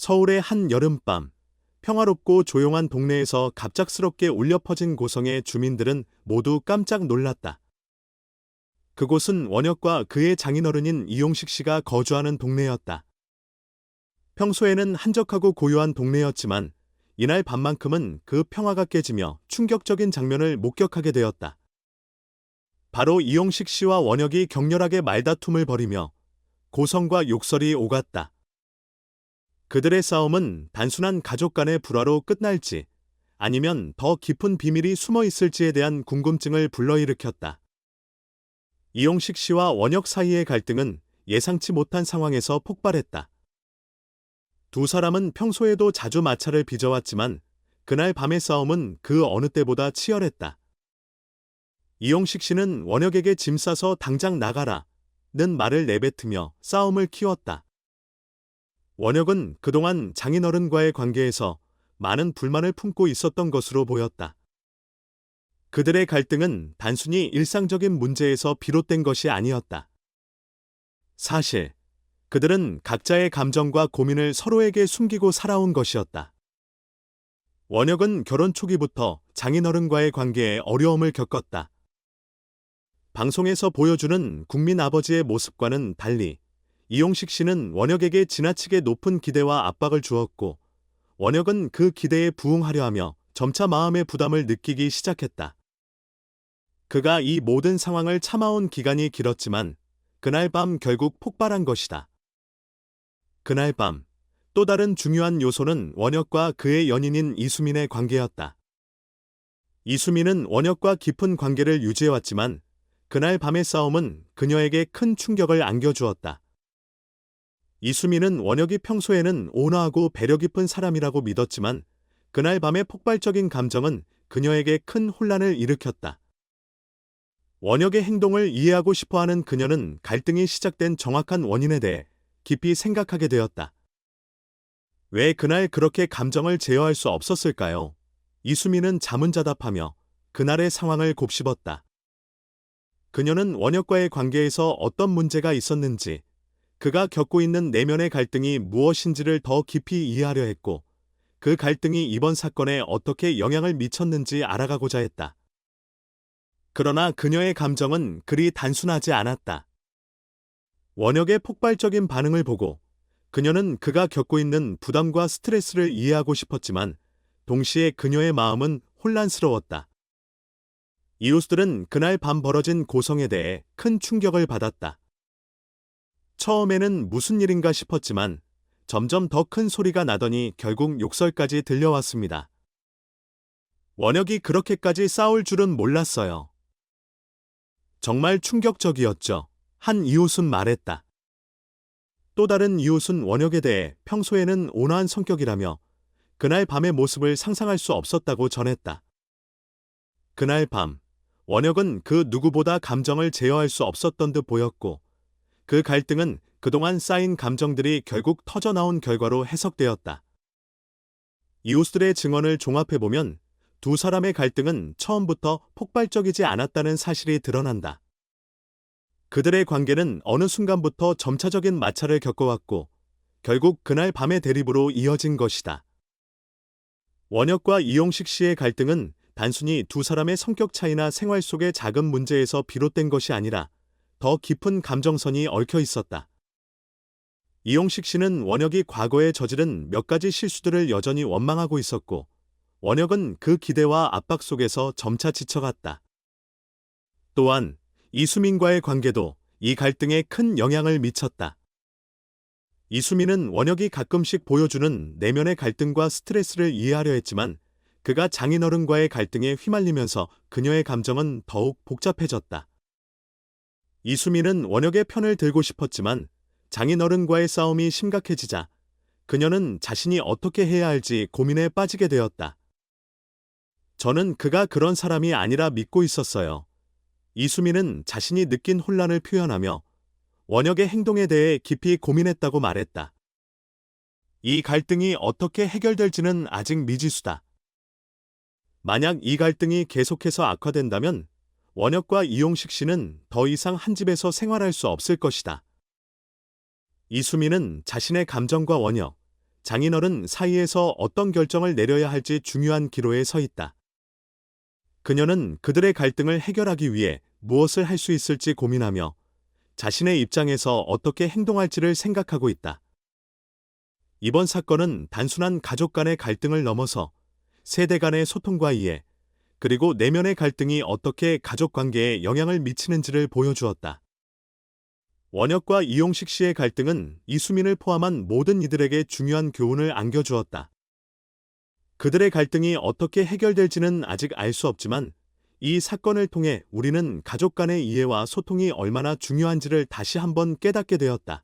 서울의 한 여름밤, 평화롭고 조용한 동네에서 갑작스럽게 울려 퍼진 고성의 주민들은 모두 깜짝 놀랐다. 그곳은 원혁과 그의 장인어른인 이용식 씨가 거주하는 동네였다. 평소에는 한적하고 고요한 동네였지만 이날 밤만큼은 그 평화가 깨지며 충격적인 장면을 목격하게 되었다. 바로 이용식 씨와 원혁이 격렬하게 말다툼을 벌이며 고성과 욕설이 오갔다. 그들의 싸움은 단순한 가족 간의 불화로 끝날지 아니면 더 깊은 비밀이 숨어 있을지에 대한 궁금증을 불러일으켰다. 이용식 씨와 원혁 사이의 갈등은 예상치 못한 상황에서 폭발했다. 두 사람은 평소에도 자주 마찰을 빚어왔지만 그날 밤의 싸움은 그 어느 때보다 치열했다. 이용식 씨는 원혁에게 짐 싸서 당장 나가라 는 말을 내뱉으며 싸움을 키웠다. 원혁은 그동안 장인어른과의 관계에서 많은 불만을 품고 있었던 것으로 보였다. 그들의 갈등은 단순히 일상적인 문제에서 비롯된 것이 아니었다. 사실, 그들은 각자의 감정과 고민을 서로에게 숨기고 살아온 것이었다. 원혁은 결혼 초기부터 장인어른과의 관계에 어려움을 겪었다. 방송에서 보여주는 국민 아버지의 모습과는 달리 이용식 씨는 원혁에게 지나치게 높은 기대와 압박을 주었고 원혁은 그 기대에 부응하려 하며 점차 마음의 부담을 느끼기 시작했다. 그가 이 모든 상황을 참아온 기간이 길었지만 그날 밤 결국 폭발한 것이다. 그날 밤 또 다른 중요한 요소는 원혁과 그의 연인인 이수민의 관계였다. 이수민은 원혁과 깊은 관계를 유지해왔지만 그날 밤의 싸움은 그녀에게 큰 충격을 안겨주었다. 이수민은 원혁이 평소에는 온화하고 배려 깊은 사람이라고 믿었지만 그날 밤의 폭발적인 감정은 그녀에게 큰 혼란을 일으켰다. 원혁의 행동을 이해하고 싶어하는 그녀는 갈등이 시작된 정확한 원인에 대해 깊이 생각하게 되었다. 왜 그날 그렇게 감정을 제어할 수 없었을까요? 이수민은 자문자답하며 그날의 상황을 곱씹었다. 그녀는 원혁과의 관계에서 어떤 문제가 있었는지, 그가 겪고 있는 내면의 갈등이 무엇인지를 더 깊이 이해하려 했고, 그 갈등이 이번 사건에 어떻게 영향을 미쳤는지 알아가고자 했다. 그러나 그녀의 감정은 그리 단순하지 않았다. 원혁의 폭발적인 반응을 보고 그녀는 그가 겪고 있는 부담과 스트레스를 이해하고 싶었지만 동시에 그녀의 마음은 혼란스러웠다. 이웃들은 그날 밤 벌어진 고성에 대해 큰 충격을 받았다. 처음에는 무슨 일인가 싶었지만 점점 더 큰 소리가 나더니 결국 욕설까지 들려왔습니다. 원혁이 그렇게까지 싸울 줄은 몰랐어요. 정말 충격적이었죠. 한 이웃은 말했다. 또 다른 이웃은 원혁에 대해 평소에는 온화한 성격이라며 그날 밤의 모습을 상상할 수 없었다고 전했다. 그날 밤, 원혁은 그 누구보다 감정을 제어할 수 없었던 듯 보였고 그 갈등은 그동안 쌓인 감정들이 결국 터져나온 결과로 해석되었다. 이웃들의 증언을 종합해보면 두 사람의 갈등은 처음부터 폭발적이지 않았다는 사실이 드러난다. 그들의 관계는 어느 순간부터 점차적인 마찰을 겪어왔고 결국 그날 밤의 대립으로 이어진 것이다. 원혁과 이용식 씨의 갈등은 단순히 두 사람의 성격 차이나 생활 속의 작은 문제에서 비롯된 것이 아니라 더 깊은 감정선이 얽혀 있었다. 이용식 씨는 원혁이 과거에 저지른 몇 가지 실수들을 여전히 원망하고 있었고 원혁은 그 기대와 압박 속에서 점차 지쳐갔다. 또한 이수민과의 관계도 이 갈등에 큰 영향을 미쳤다. 이수민은 원혁이 가끔씩 보여주는 내면의 갈등과 스트레스를 이해하려 했지만 그가 장인어른과의 갈등에 휘말리면서 그녀의 감정은 더욱 복잡해졌다. 이수민은 원혁의 편을 들고 싶었지만 장인어른과의 싸움이 심각해지자 그녀는 자신이 어떻게 해야 할지 고민에 빠지게 되었다. 저는 그가 그런 사람이 아니라 믿고 있었어요. 이수민은 자신이 느낀 혼란을 표현하며 원혁의 행동에 대해 깊이 고민했다고 말했다. 이 갈등이 어떻게 해결될지는 아직 미지수다. 만약 이 갈등이 계속해서 악화된다면 원혁과 이용식 씨는 더 이상 한 집에서 생활할 수 없을 것이다. 이수민은 자신의 감정과 원혁, 장인어른 사이에서 어떤 결정을 내려야 할지 중요한 기로에 서 있다. 그녀는 그들의 갈등을 해결하기 위해 무엇을 할 수 있을지 고민하며 자신의 입장에서 어떻게 행동할지를 생각하고 있다. 이번 사건은 단순한 가족 간의 갈등을 넘어서 세대 간의 소통과 이해, 그리고 내면의 갈등이 어떻게 가족 관계에 영향을 미치는지를 보여주었다. 원혁과 이용식 씨의 갈등은 이수민을 포함한 모든 이들에게 중요한 교훈을 안겨주었다. 그들의 갈등이 어떻게 해결될지는 아직 알 수 없지만 이 사건을 통해 우리는 가족 간의 이해와 소통이 얼마나 중요한지를 다시 한번 깨닫게 되었다.